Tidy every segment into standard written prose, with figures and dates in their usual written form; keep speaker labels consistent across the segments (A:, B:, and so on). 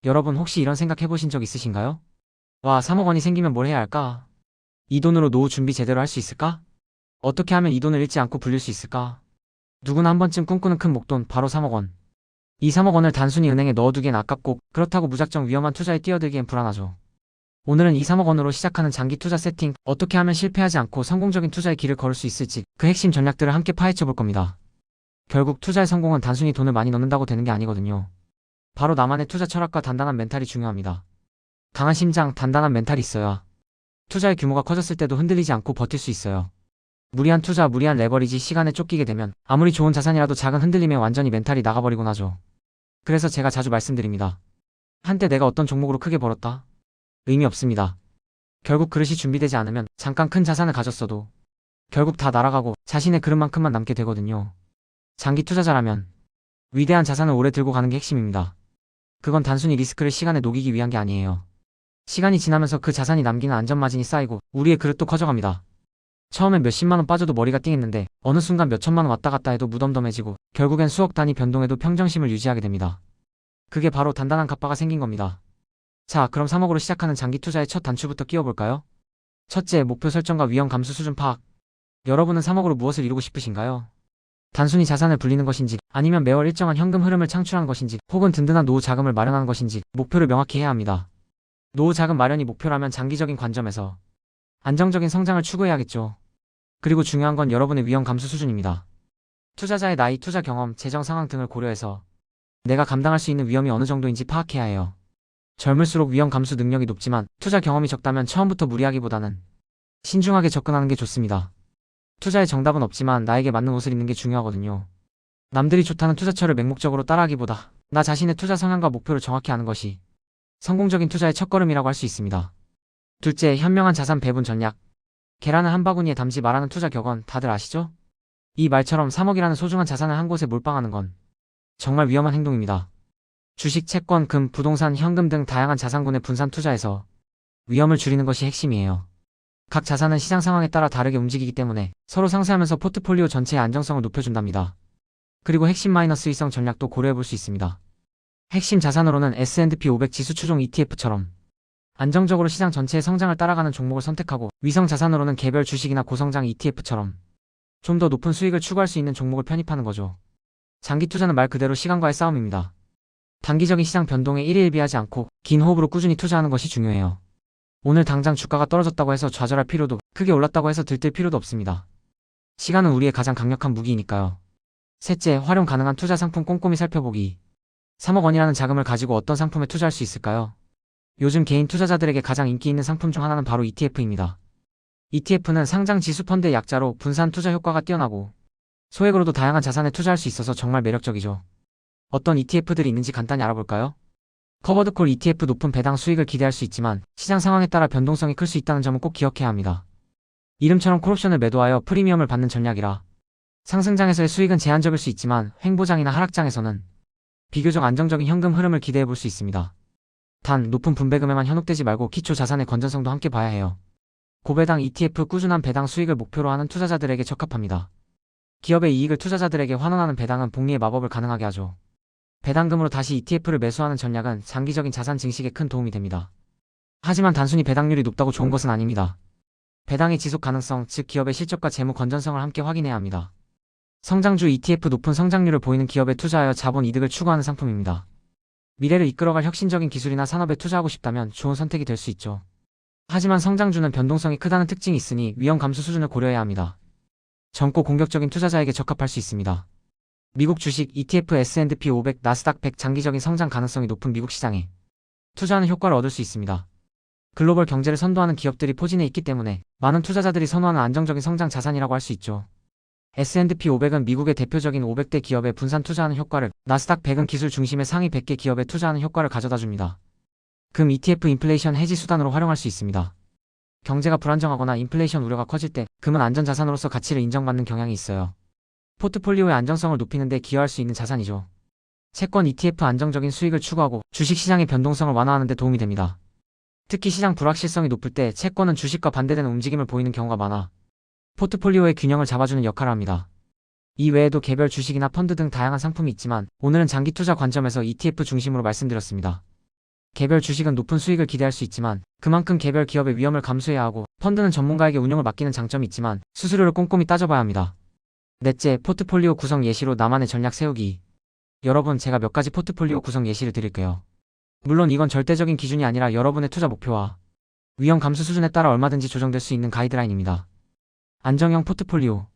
A: 여러분 혹시 이런 생각 해보신 적 있으신가요? 와, 3억 원이 생기면 뭘 해야 할까? 이 돈으로 노후 준비 제대로 할 수 있을까? 어떻게 하면 이 돈을 잃지 않고 불릴 수 있을까? 누구나 한 번쯤 꿈꾸는 큰 목돈, 바로 3억 원. 이 3억 원을 단순히 은행에 넣어두기엔 아깝고, 그렇다고 무작정 위험한 투자에 뛰어들기엔 불안하죠. 오늘은 이 3억 원으로 시작하는 장기 투자 세팅, 어떻게 하면 실패하지 않고 성공적인 투자의 길을 걸을 수 있을지, 그 핵심 전략들을 함께 파헤쳐 볼 겁니다. 결국 투자의 성공은 단순히 돈을 많이 넣는다고 되는 게 아니거든요. 바로 나만의 투자 철학과 단단한 멘탈이 중요합니다. 강한 심장, 단단한 멘탈이 있어야 투자의 규모가 커졌을 때도 흔들리지 않고 버틸 수 있어요. 무리한 투자, 무리한 레버리지, 시간에 쫓기게 되면 아무리 좋은 자산이라도 작은 흔들림에 완전히 멘탈이 나가버리곤 하죠. 그래서 제가 자주 말씀드립니다. 한때 내가 어떤 종목으로 크게 벌었다? 의미 없습니다. 결국 그릇이 준비되지 않으면 잠깐 큰 자산을 가졌어도 결국 다 날아가고 자신의 그릇만큼만 남게 되거든요. 장기 투자자라면 위대한 자산을 오래 들고 가는 게 핵심입니다. 그건 단순히 리스크를 시간에 녹이기 위한 게 아니에요. 시간이 지나면서 그 자산이 남기는 안전마진이 쌓이고 우리의 그릇도 커져갑니다. 처음엔 몇십만 원 빠져도 머리가 띵했는데 어느 순간 몇천만 원 왔다 갔다 해도 무덤덤해지고 결국엔 수억 단위 변동해도 평정심을 유지하게 됩니다. 그게 바로 단단한 갑바가 생긴 겁니다. 자, 그럼 3억으로 시작하는 장기 투자의 첫 단추부터 끼워볼까요? 첫째, 목표 설정과 위험 감수 수준 파악. 여러분은 3억으로 무엇을 이루고 싶으신가요? 단순히 자산을 불리는 것인지, 아니면 매월 일정한 현금 흐름을 창출하는 것인지, 혹은 든든한 노후 자금을 마련하는 것인지 목표를 명확히 해야 합니다. 노후 자금 마련이 목표라면 장기적인 관점에서 안정적인 성장을 추구해야겠죠. 그리고 중요한 건 여러분의 위험 감수 수준입니다. 투자자의 나이, 투자 경험, 재정 상황 등을 고려해서 내가 감당할 수 있는 위험이 어느 정도인지 파악해야 해요. 젊을수록 위험 감수 능력이 높지만 투자 경험이 적다면 처음부터 무리하기보다는 신중하게 접근하는 게 좋습니다. 투자의 정답은 없지만 나에게 맞는 옷을 입는 게 중요하거든요. 남들이 좋다는 투자처를 맹목적으로 따라하기보다 나 자신의 투자 성향과 목표를 정확히 아는 것이 성공적인 투자의 첫걸음이라고 할 수 있습니다. 둘째, 현명한 자산 배분 전략. 계란을 한 바구니에 담지 말라는 투자 격언 다들 아시죠? 이 말처럼 3억이라는 소중한 자산을 한 곳에 몰빵하는 건 정말 위험한 행동입니다. 주식, 채권, 금, 부동산, 현금 등 다양한 자산군에 분산 투자해서 위험을 줄이는 것이 핵심이에요. 각 자산은 시장 상황에 따라 다르게 움직이기 때문에 서로 상쇄하면서 포트폴리오 전체의 안정성을 높여준답니다. 그리고 핵심 마이너스 일성 전략도 고려해볼 수 있습니다. 핵심 자산으로는 S&P 500 지수 추종 ETF처럼 안정적으로 시장 전체의 성장을 따라가는 종목을 선택하고, 위성 자산으로는 개별 주식이나 고성장 ETF처럼 좀 더 높은 수익을 추구할 수 있는 종목을 편입하는 거죠. 장기 투자는 말 그대로 시간과의 싸움입니다. 단기적인 시장 변동에 일희일비하지 않고 긴 호흡으로 꾸준히 투자하는 것이 중요해요. 오늘 당장 주가가 떨어졌다고 해서 좌절할 필요도, 크게 올랐다고 해서 들뜰 필요도 없습니다. 시간은 우리의 가장 강력한 무기이니까요. 셋째, 활용 가능한 투자 상품 꼼꼼히 살펴보기. 3억 원이라는 자금을 가지고 어떤 상품에 투자할 수 있을까요? 요즘 개인 투자자들에게 가장 인기 있는 상품 중 하나는 바로 ETF입니다. ETF는 상장 지수 펀드의 약자로 분산 투자 효과가 뛰어나고 소액으로도 다양한 자산에 투자할 수 있어서 정말 매력적이죠. 어떤 ETF들이 있는지 간단히 알아볼까요? 커버드콜 ETF, 높은 배당 수익을 기대할 수 있지만 시장 상황에 따라 변동성이 클 수 있다는 점은 꼭 기억해야 합니다. 이름처럼 콜옵션을 매도하여 프리미엄을 받는 전략이라 상승장에서의 수익은 제한적일 수 있지만 횡보장이나 하락장에서는 비교적 안정적인 현금 흐름을 기대해 볼 수 있습니다. 단, 높은 분배금에만 현혹되지 말고 기초 자산의 건전성도 함께 봐야 해요. 고배당 ETF, 꾸준한 배당 수익을 목표로 하는 투자자들에게 적합합니다. 기업의 이익을 투자자들에게 환원하는 배당은 복리의 마법을 가능하게 하죠. 배당금으로 다시 ETF를 매수하는 전략은 장기적인 자산 증식에 큰 도움이 됩니다. 하지만 단순히 배당률이 높다고 좋은 것은 아닙니다. 배당의 지속 가능성, 즉 기업의 실적과 재무 건전성을 함께 확인해야 합니다. 성장주 ETF, 높은 성장률을 보이는 기업에 투자하여 자본 이득을 추구하는 상품입니다. 미래를 이끌어갈 혁신적인 기술이나 산업에 투자하고 싶다면 좋은 선택이 될 수 있죠. 하지만 성장주는 변동성이 크다는 특징이 있으니 위험 감수 수준을 고려해야 합니다. 젊고 공격적인 투자자에게 적합할 수 있습니다. 미국 주식, ETF, S&P 500, 나스닥 100, 장기적인 성장 가능성이 높은 미국 시장에 투자하는 효과를 얻을 수 있습니다. 글로벌 경제를 선도하는 기업들이 포진해 있기 때문에 많은 투자자들이 선호하는 안정적인 성장 자산이라고 할 수 있죠. S&P 500은 미국의 대표적인 500대 기업에 분산 투자하는 효과를, 나스닥 100은 기술 중심의 상위 100개 기업에 투자하는 효과를 가져다 줍니다. 금 ETF, 인플레이션 해지 수단으로 활용할 수 있습니다. 경제가 불안정하거나 인플레이션 우려가 커질 때 금은 안전자산으로서 가치를 인정받는 경향이 있어요. 포트폴리오의 안정성을 높이는 데 기여할 수 있는 자산이죠. 채권 ETF, 안정적인 수익을 추구하고 주식시장의 변동성을 완화하는 데 도움이 됩니다. 특히 시장 불확실성이 높을 때 채권은 주식과 반대되는 움직임을 보이는 경우가 많아 포트폴리오의 균형을 잡아주는 역할을 합니다. 이 외에도 개별 주식이나 펀드 등 다양한 상품이 있지만 오늘은 장기 투자 관점에서 ETF 중심으로 말씀드렸습니다. 개별 주식은 높은 수익을 기대할 수 있지만 그만큼 개별 기업의 위험을 감수해야 하고 펀드는 전문가에게 운용을 맡기는 장점이 있지만 수수료를 꼼꼼히 따져봐야 합니다. 넷째, 포트폴리오 구성 예시로 나만의 전략 세우기. 여러분, 제가 몇 가지 포트폴리오 구성 예시를 드릴게요. 물론 이건 절대적인 기준이 아니라 여러분의 투자 목표와 위험 감수 수준에 따라 얼마든지 조정될 수 있는 가이드라인입니다. 안정형 포트폴리오.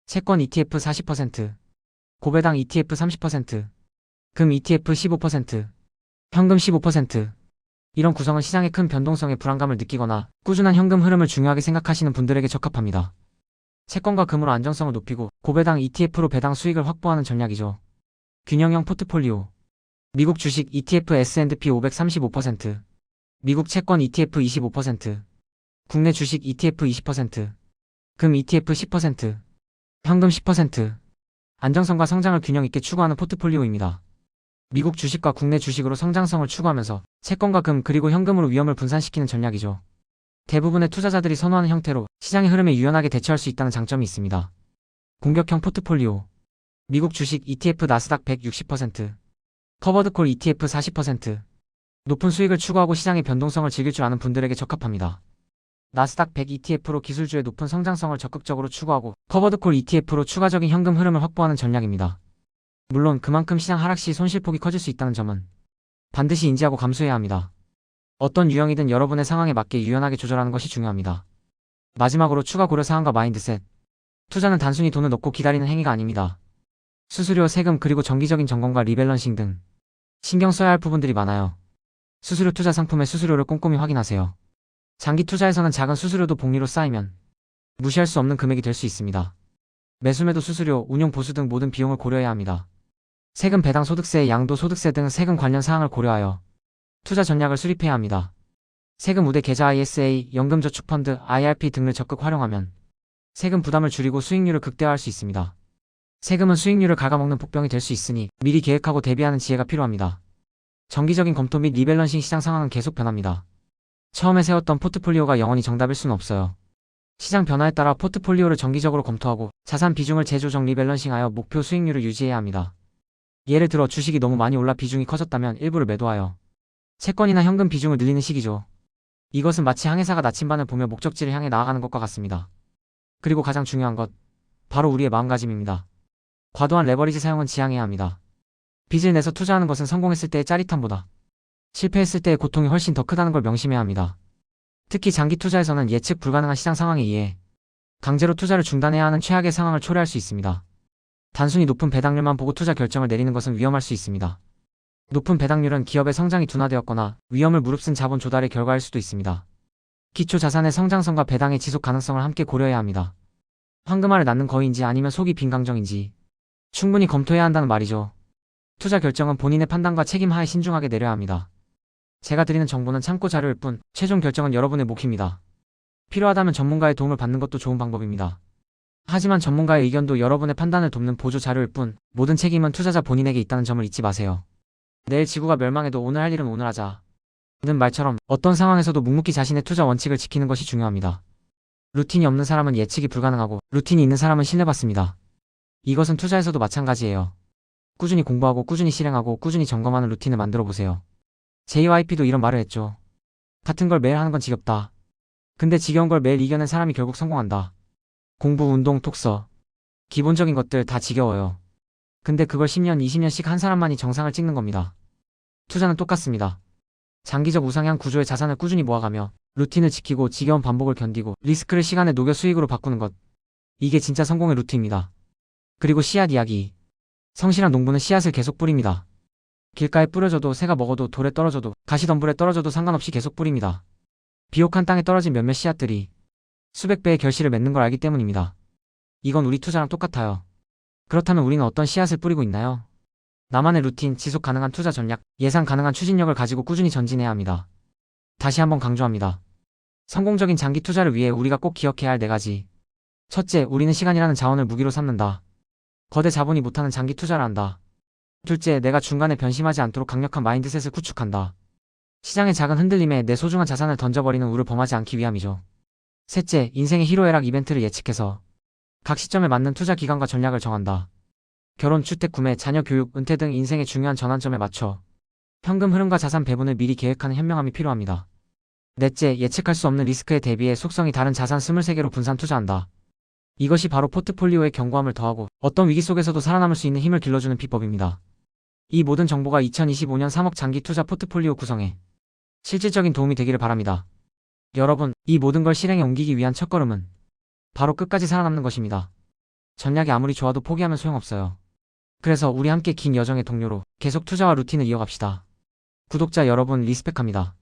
A: 채권 ETF 40%, 고배당 ETF 30%, 금 ETF 15%, 현금 15%. 이런 구성은 시장의 큰 변동성에 불안감을 느끼거나 꾸준한 현금 흐름을 중요하게 생각하시는 분들에게 적합합니다. 채권과 금으로 안정성을 높이고 고배당 ETF로 배당 수익을 확보하는 전략이죠. 균형형 포트폴리오. 미국 주식 ETF S&P 500 35%, 미국 채권 ETF 25%, 국내 주식 ETF 20%, 금 ETF 10%, 현금 10%. 안정성과 성장을 균형 있게 추구하는 포트폴리오입니다. 미국 주식과 국내 주식으로 성장성을 추구하면서 채권과 금 그리고 현금으로 위험을 분산시키는 전략이죠. 대부분의 투자자들이 선호하는 형태로 시장의 흐름에 유연하게 대처할 수 있다는 장점이 있습니다. 공격형 포트폴리오. 미국 주식 ETF 나스닥 100 60%, 커버드콜 ETF 40%. 높은 수익을 추구하고 시장의 변동성을 즐길 줄 아는 분들에게 적합합니다. 나스닥 100 ETF로 기술주의 높은 성장성을 적극적으로 추구하고 커버드콜 ETF로 추가적인 현금 흐름을 확보하는 전략입니다. 물론 그만큼 시장 하락 시 손실폭이 커질 수 있다는 점은 반드시 인지하고 감수해야 합니다. 어떤 유형이든 여러분의 상황에 맞게 유연하게 조절하는 것이 중요합니다. 마지막으로 추가 고려사항과 마인드셋. 투자는 단순히 돈을 넣고 기다리는 행위가 아닙니다. 수수료, 세금 그리고 정기적인 점검과 리밸런싱 등 신경 써야 할 부분들이 많아요. 수수료 투자 상품의 수수료를 꼼꼼히 확인하세요. 장기 투자에서는 작은 수수료도 복리로 쌓이면 무시할 수 없는 금액이 될 수 있습니다. 매수매도 수수료, 운용 보수 등 모든 비용을 고려해야 합니다. 세금 배당 소득세, 양도 소득세 등 세금 관련 사항을 고려하여 투자 전략을 수립해야 합니다. 세금 우대 계좌 ISA, 연금저축펀드, IRP 등을 적극 활용하면 세금 부담을 줄이고 수익률을 극대화할 수 있습니다. 세금은 수익률을 갉아먹는 복병이 될 수 있으니 미리 계획하고 대비하는 지혜가 필요합니다. 정기적인 검토 및 리밸런싱. 시장 상황은 계속 변합니다. 처음에 세웠던 포트폴리오가 영원히 정답일 수는 없어요. 시장 변화에 따라 포트폴리오를 정기적으로 검토하고 자산 비중을 재조정 리밸런싱하여 목표 수익률을 유지해야 합니다. 예를 들어 주식이 너무 많이 올라 비중이 커졌다면 일부를 매도하여 채권이나 현금 비중을 늘리는 시기죠. 이것은 마치 항해사가 나침반을 보며 목적지를 향해 나아가는 것과 같습니다. 그리고 가장 중요한 것, 바로 우리의 마음가짐입니다. 과도한 레버리지 사용은 지양해야 합니다. 빚을 내서 투자하는 것은 성공했을 때의 짜릿함보다 실패했을 때의 고통이 훨씬 더 크다는 걸 명심해야 합니다. 특히 장기 투자에서는 예측 불가능한 시장 상황에 의해 강제로 투자를 중단해야 하는 최악의 상황을 초래할 수 있습니다. 단순히 높은 배당률만 보고 투자 결정을 내리는 것은 위험할 수 있습니다. 높은 배당률은 기업의 성장이 둔화되었거나 위험을 무릅쓴 자본 조달의 결과일 수도 있습니다. 기초 자산의 성장성과 배당의 지속 가능성을 함께 고려해야 합니다. 황금알을 낳는 거위인지 아니면 속이 빈 강정인지 충분히 검토해야 한다는 말이죠. 투자 결정은 본인의 판단과 책임 하에 신중하게 내려야 합니다. 제가 드리는 정보는 참고 자료일 뿐 최종 결정은 여러분의 몫입니다. 필요하다면 전문가의 도움을 받는 것도 좋은 방법입니다. 하지만 전문가의 의견도 여러분의 판단을 돕는 보조 자료일 뿐 모든 책임은 투자자 본인에게 있다는 점을 잊지 마세요. 내일 지구가 멸망해도 오늘 할 일은 오늘 하자 는 말처럼 어떤 상황에서도 묵묵히 자신의 투자 원칙을 지키는 것이 중요합니다. 루틴이 없는 사람은 예측이 불가능하고 루틴이 있는 사람은 신뢰받습니다. 이것은 투자에서도 마찬가지예요. 꾸준히 공부하고 꾸준히 실행하고 꾸준히 점검하는 루틴을 만들어 보세요. JYP도 이런 말을 했죠. 같은 걸 매일 하는 건 지겹다. 근데 지겨운 걸 매일 이겨낸 사람이 결국 성공한다. 공부, 운동, 독서. 기본적인 것들 다 지겨워요. 근데 그걸 10년, 20년씩 한 사람만이 정상을 찍는 겁니다. 투자는 똑같습니다. 장기적 우상향 구조의 자산을 꾸준히 모아가며 루틴을 지키고 지겨운 반복을 견디고 리스크를 시간에 녹여 수익으로 바꾸는 것. 이게 진짜 성공의 루트입니다. 그리고 씨앗 이야기. 성실한 농부는 씨앗을 계속 뿌립니다. 길가에 뿌려져도 새가 먹어도 돌에 떨어져도 가시덤불에 떨어져도 상관없이 계속 뿌립니다. 비옥한 땅에 떨어진 몇몇 씨앗들이 수백 배의 결실을 맺는 걸 알기 때문입니다. 이건 우리 투자랑 똑같아요. 그렇다면 우리는 어떤 씨앗을 뿌리고 있나요? 나만의 루틴, 지속 가능한 투자 전략, 예상 가능한 추진력을 가지고 꾸준히 전진해야 합니다. 다시 한번 강조합니다. 성공적인 장기 투자를 위해 우리가 꼭 기억해야 할 4가지. 첫째, 우리는 시간이라는 자원을 무기로 삼는다. 거대 자본이 못하는 장기 투자를 한다. 둘째, 내가 중간에 변심하지 않도록 강력한 마인드셋을 구축한다. 시장의 작은 흔들림에 내 소중한 자산을 던져버리는 우를 범하지 않기 위함이죠. 셋째, 인생의 희로애락 이벤트를 예측해서 각 시점에 맞는 투자 기간과 전략을 정한다. 결혼, 주택 구매, 자녀 교육, 은퇴 등 인생의 중요한 전환점에 맞춰 현금 흐름과 자산 배분을 미리 계획하는 현명함이 필요합니다. 넷째, 예측할 수 없는 리스크에 대비해 속성이 다른 자산 23개로 분산 투자한다. 이것이 바로 포트폴리오에 견고함을 더하고 어떤 위기 속에서도 살아남을 수 있는 힘을 길러주는 비법입니다. 이 모든 정보가 2025년 3억 장기 투자 포트폴리오 구성에 실질적인 도움이 되기를 바랍니다. 여러분, 이 모든 걸 실행에 옮기기 위한 첫걸음은 바로 끝까지 살아남는 것입니다. 전략이 아무리 좋아도 포기하면 소용없어요. 그래서 우리 함께 긴 여정의 동료로 계속 투자와 루틴을 이어갑시다. 구독자 여러분 리스펙합니다.